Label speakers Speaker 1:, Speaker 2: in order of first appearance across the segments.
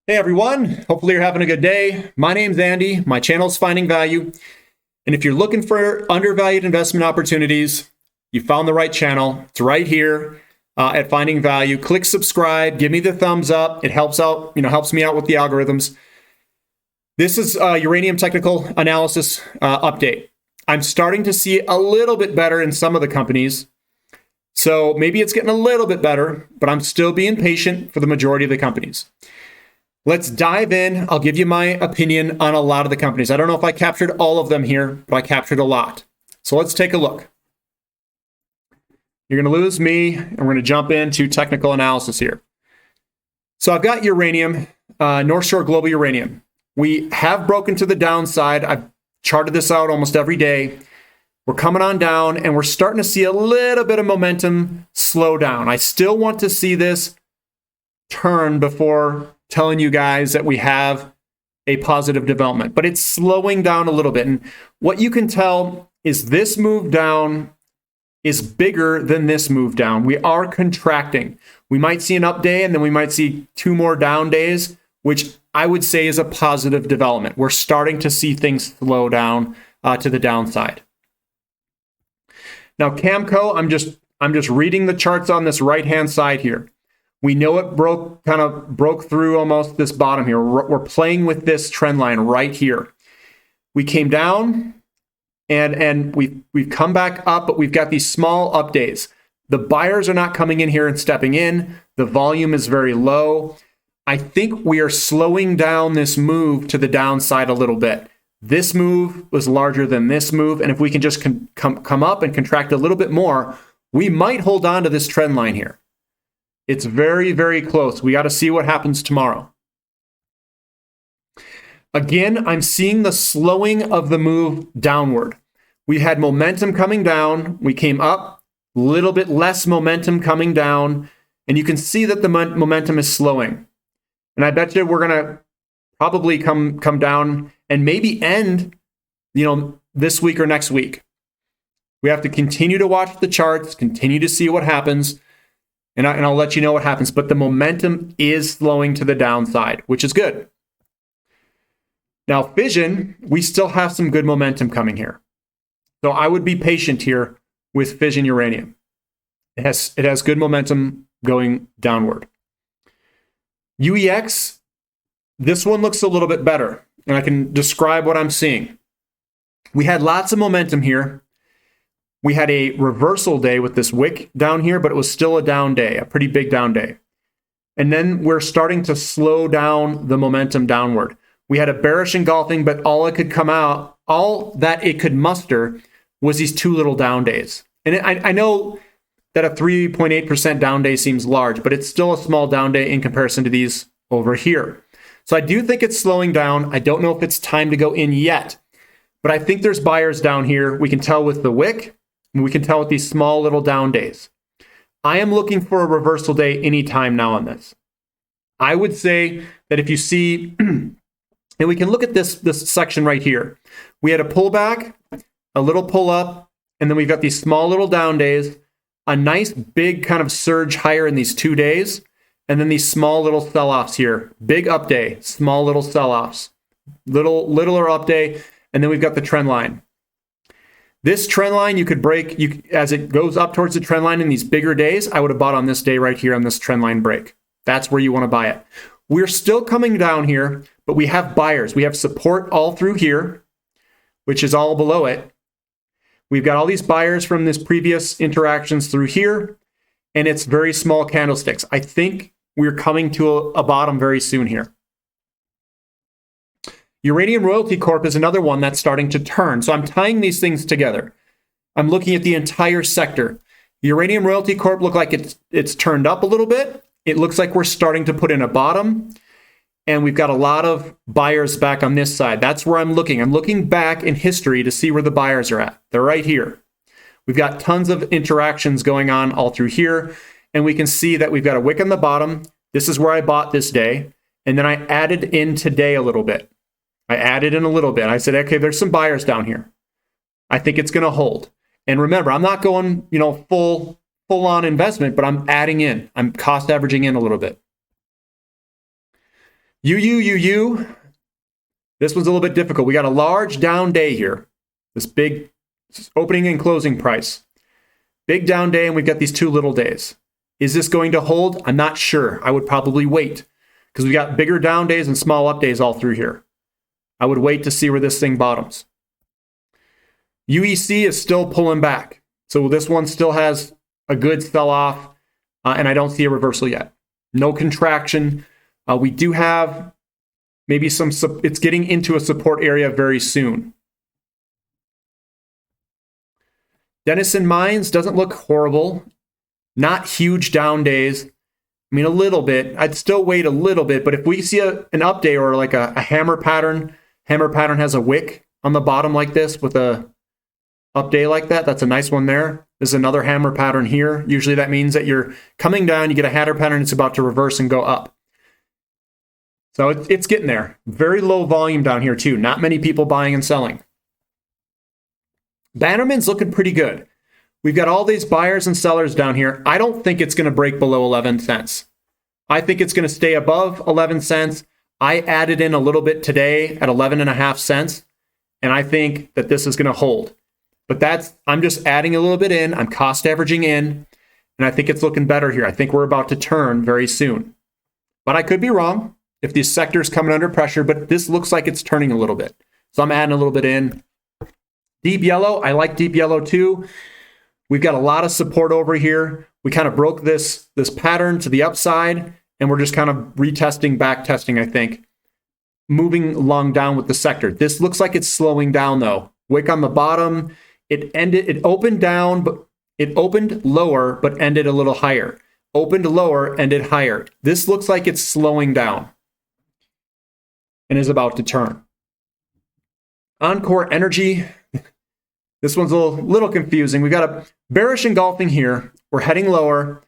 Speaker 1: Hey everyone, hopefully you're having a good day. My name's Andy, my channel's Finding Value. And if you're looking for undervalued investment opportunities, you found the right channel. It's right here at Finding Value. Click subscribe, give me the thumbs up. It helps out, helps me out with the algorithms. This is uranium technical analysis update. I'm starting to see a little bit better in some of the companies. So maybe it's getting a little bit better, but I'm still being patient for the majority of the companies. Let's dive in. I'll give you my opinion on a lot of the companies. I don't know if I captured all of them here, but I captured a lot. So let's take a look. You're going to lose me, and we're going to jump into technical analysis here. So I've got uranium, North Shore Global Uranium. We have broken to the downside. I've charted this out almost every day. We're coming on down, and we're starting to see a little bit of momentum slow down. I still want to see this turn before telling you guys that we have a positive development, but it's slowing down a little bit. And what you can tell is this move down is bigger than this move down. We are contracting. We might see an up day and then we might see two more down days, which I would say is a positive development. We're starting to see things slow down to the downside. Now, Camco, I'm just reading the charts on this right-hand side here. We know it kind of broke through almost this bottom here. We're playing with this trend line right here. We came down and we've come back up, but we've got these small up days. The buyers are not coming in here and stepping in. The volume is very low. I think we are slowing down this move to the downside a little bit. This move was larger than this move, and if we can just come up and contract a little bit more, we might hold on to this trend line here. It's very, very close. We got to see what happens tomorrow. Again, I'm seeing the slowing of the move downward. We had momentum coming down. We came up, a little bit less momentum coming down. And you can see that the momentum is slowing. And I bet you we're going to probably come down and maybe end, this week or next week. We have to continue to watch the charts, continue to see what happens. And I'll let you know what happens. But the momentum is slowing to the downside, which is good. Now, fission, we still have some good momentum coming here. So I would be patient here with fission uranium. It has good momentum going downward. UEX, this one looks a little bit better. And I can describe what I'm seeing. We had lots of momentum here. We had a reversal day with this wick down here, but it was still a down day, a pretty big down day. And then we're starting to slow down the momentum downward. We had a bearish engulfing, but all that it could muster was these two little down days. And I know that a 3.8% down day seems large, but it's still a small down day in comparison to these over here. So I do think it's slowing down. I don't know if it's time to go in yet, but I think there's buyers down here. We can tell with the wick. We can tell with these small little down days. I am looking for a reversal day anytime now on this. I would say that if you see, and we can look at this section right here. We had a pullback, a little pull up, and then we've got these small little down days, a nice big kind of surge higher in these 2 days, and then these small little sell-offs here. Big up day, small little sell-offs, littler up day, and then we've got the trend line. This trend line you could break as it goes up towards the trend line in these bigger days. I would have bought on this day right here on this trend line break. That's where you want to buy it. We're still coming down here, but we have buyers. We have support all through here, which is all below it. We've got all these buyers from this previous interactions through here, and it's very small candlesticks. I think we're coming to a bottom very soon here. Uranium Royalty Corp is another one that's starting to turn. So I'm tying these things together. I'm looking at the entire sector. Uranium Royalty Corp look like it's turned up a little bit. It looks like we're starting to put in a bottom. And we've got a lot of buyers back on this side. That's where I'm looking. I'm looking back in history to see where the buyers are at. They're right here. We've got tons of interactions going on all through here. And we can see that we've got a wick on the bottom. This is where I bought this day. And then I added in today a little bit. I said, okay, there's some buyers down here. I think it's going to hold. And remember, I'm not going, full on investment, but I'm adding in. I'm cost averaging in a little bit. UU. This one's a little bit difficult. We got a large down day here. This big opening and closing price. Big down day, and we've got these two little days. Is this going to hold? I'm not sure. I would probably wait because we got bigger down days and small up days all through here. I would wait to see where this thing bottoms. UEC is still pulling back. So this one still has a good sell-off, and I don't see a reversal yet. No contraction. We do have maybe it's getting into a support area very soon. Denison Mines doesn't look horrible. Not huge down days. I mean, a little bit. I'd still wait a little bit, but if we see an update or like a hammer pattern has a wick on the bottom like this with a update like that, that's a nice one there. There's another hammer pattern here. Usually that means that you're coming down, you get a hammer pattern, it's about to reverse and go up. So it's getting there. Very low volume down here too. Not many people buying and selling. Bannerman's looking pretty good. We've got all these buyers and sellers down here. I don't think it's going to break below 11 cents. I think it's going to stay above 11 cents. I added in a little bit today at 11.5 cents, and I think that this is going to hold. But I'm just adding a little bit in. I'm cost averaging in, and I think it's looking better here. I think we're about to turn very soon. But I could be wrong if these sectors coming under pressure, but this looks like it's turning a little bit. So I'm adding a little bit in. Deep yellow, I like deep yellow too. We've got a lot of support over here. We kind of broke this pattern to the upside, and we're just kind of retesting, back testing, I think. Moving along down with the sector. This looks like it's slowing down though. Wick on the bottom. It opened down, but it opened lower, but ended a little higher. Opened lower, ended higher. This looks like it's slowing down and is about to turn. Encore Energy. This one's a little confusing. We've got a bearish engulfing here. We're heading lower.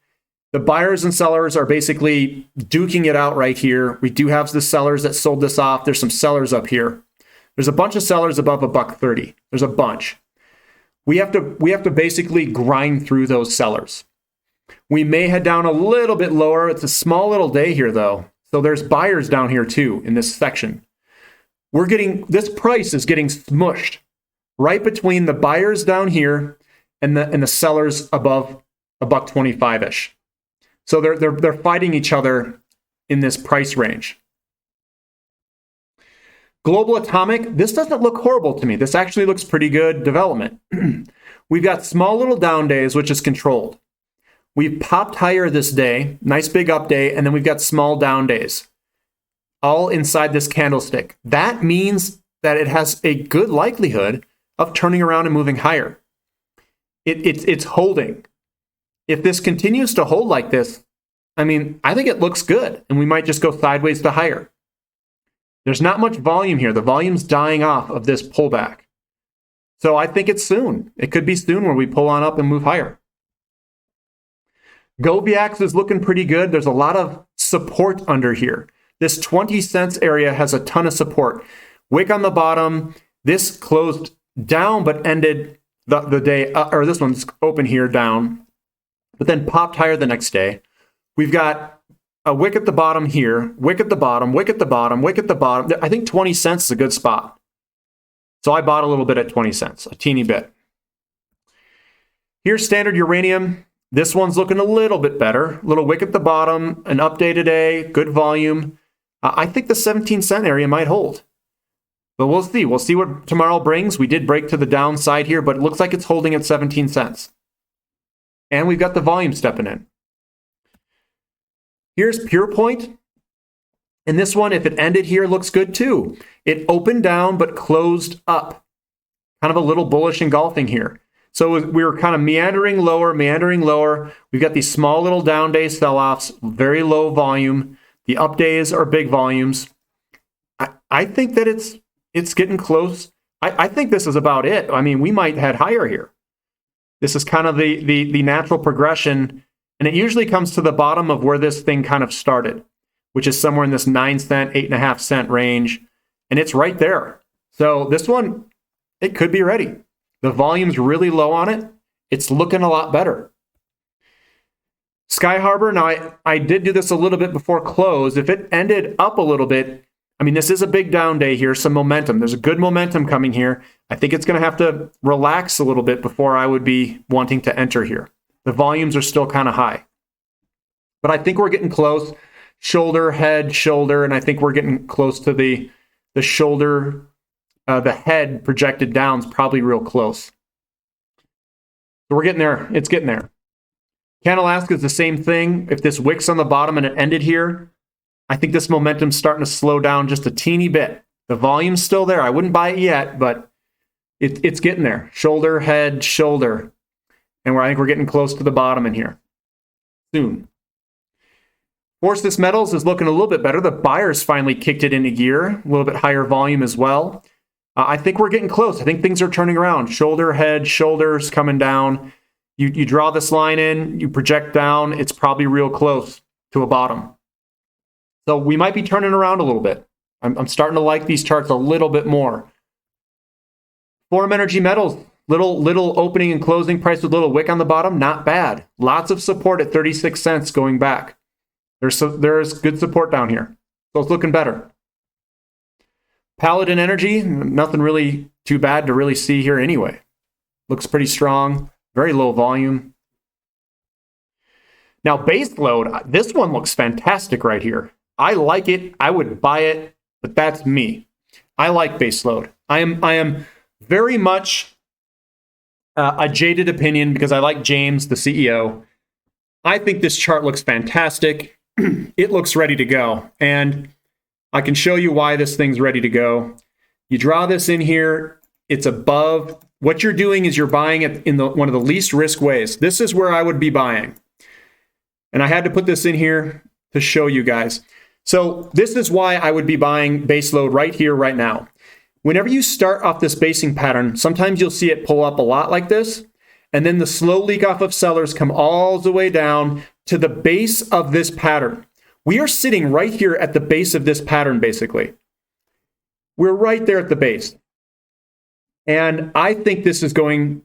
Speaker 1: The buyers and sellers are basically duking it out right here. We do have the sellers that sold this off. There's some sellers up here. There's a bunch of sellers above $1.30. There's a bunch. We have to basically grind through those sellers. We may head down a little bit lower. It's a small little day here though. So there's buyers down here too in this section. This price is getting smushed right between the buyers down here and the sellers above $1.25-ish. So they're fighting each other in this price range. Global Atomic, this doesn't look horrible to me. This actually looks pretty good development. We've got small little down days, which is controlled. We've popped higher this day, nice big up day, and then we've got small down days, all inside this candlestick. That means that it has a good likelihood of turning around and moving higher. It's holding. If this continues to hold like this, I mean, I think it looks good, and we might just go sideways to higher. There's not much volume here. The volume's dying off of this pullback. So I think it's soon. It could be soon where we pull on up and move higher. Goviax is looking pretty good. There's a lot of support under here. This 20 cents area has a ton of support. Wick on the bottom. This closed down but ended the day, or this one's open here down, but then popped higher the next day. We've got a wick at the bottom here, wick at the bottom, wick at the bottom, wick at the bottom. I think 20 cents is a good spot. So I bought a little bit at 20 cents, a teeny bit. Here's standard uranium. This one's looking a little bit better. Little wick at the bottom, an update today, good volume. I think the 17-cent area might hold. But we'll see. We'll see what tomorrow brings. We did break to the downside here, but it looks like it's holding at 17 cents. And we've got the volume stepping in. Here's Pure Point. And this one, if it ended here, looks good too. It opened down but closed up. Kind of a little bullish engulfing here. So we were kind of meandering lower, meandering lower. We've got these small little down day sell-offs, very low volume. The up days are big volumes. I think that it's getting close. I think this is about it. I mean, we might head higher here. This is kind of the natural progression, and it usually comes to the bottom of where this thing kind of started, which is somewhere in this 9 cent, 8.5 cent range, and it's right there. So this one, it could be ready. The volume's really low on it. It's looking a lot better. Sky Harbor, now I did do this a little bit before close. If it ended up a little bit, I mean, this is a big down day here, some momentum. There's a good momentum coming here. I think it's going to have to relax a little bit before I would be wanting to enter here. The volumes are still kind of high. But I think we're getting close. Shoulder, head, shoulder, and I think we're getting close to the shoulder. The head projected down is probably real close. So we're getting there. It's getting there. Canalaska is the same thing. If this wick's on the bottom and it ended here, I think this momentum's starting to slow down just a teeny bit. The volume's still there. I wouldn't buy it yet, but it's getting there. Shoulder, head, shoulder. And I think we're getting close to the bottom in here soon. Forces Metals is looking a little bit better. The buyers finally kicked it into gear. A little bit higher volume as well. I think we're getting close. I think things are turning around. Shoulder, head, shoulders coming down. You draw this line in, you project down, it's probably real close to a bottom. So we might be turning around a little bit. I'm starting to like these charts a little bit more. Forum Energy Metals, little opening and closing price with little wick on the bottom, not bad. Lots of support at 36 cents going back. There's good support down here. So it's looking better. Paladin Energy, nothing really too bad to really see here anyway. Looks pretty strong. Very low volume. Now, base load, this one looks fantastic right here. I like it. I would buy it, but that's me. I like base load. I am very much a jaded opinion because I like James, the CEO. I think this chart looks fantastic. It looks ready to go. And I can show you why this thing's ready to go. You draw this in here. It's above. What you're doing is you're buying it in one of the least risk ways. This is where I would be buying. And I had to put this in here to show you guys. So this is why I would be buying base load right here, right now. Whenever you start off this basing pattern, sometimes you'll see it pull up a lot like this. And then the slow leak off of sellers come all the way down to the base of this pattern. We are sitting right here at the base of this pattern, basically. We're right there at the base. And I think this is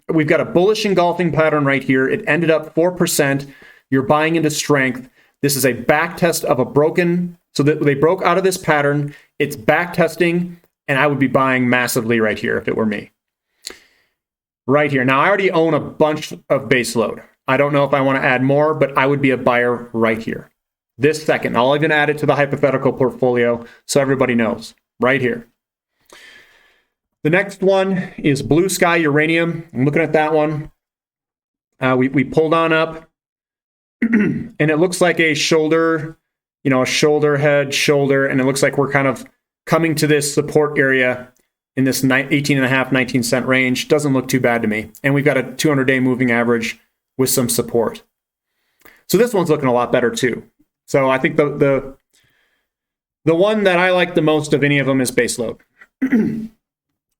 Speaker 1: we've got a bullish engulfing pattern right here. It ended up 4%. You're buying into strength. This is a back test of a broken, so that they broke out of this pattern. It's back testing, and I would be buying massively right here if it were me. Right here. Now, I already own a bunch of base load. I don't know if I want to add more, but I would be a buyer right here. This second. I'll even add it to the hypothetical portfolio so everybody knows. Right here. The next one is Blue Sky Uranium. I'm looking at that one. We pulled on up, and it looks like a shoulder, a shoulder, head, shoulder, and it looks like we're kind of coming to this support area in this 18.5, 19 cent range. Doesn't look too bad to me. And we've got a 200-day moving average with some support. So this one's looking a lot better too. So I think the one that I like the most of any of them is base load.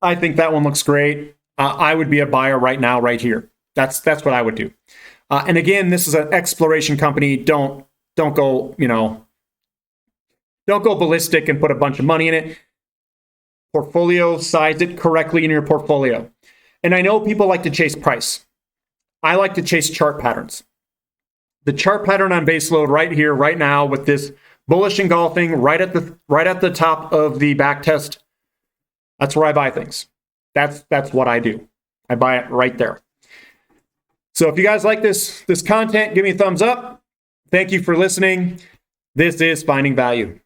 Speaker 1: I think that one looks great. I would be a buyer right now, right here. That's what I would do. And again, this is an exploration company. Don't go, don't go ballistic and put a bunch of money in it. Portfolio, size it correctly in your portfolio. And I know people like to chase price. I like to chase chart patterns. The chart pattern on base load right here, right now, with this bullish engulfing right at the top of the back test. That's where I buy things. That's what I do. I buy it right there. So if you guys like this content, give me a thumbs up. Thank you for listening. This is Finding Value.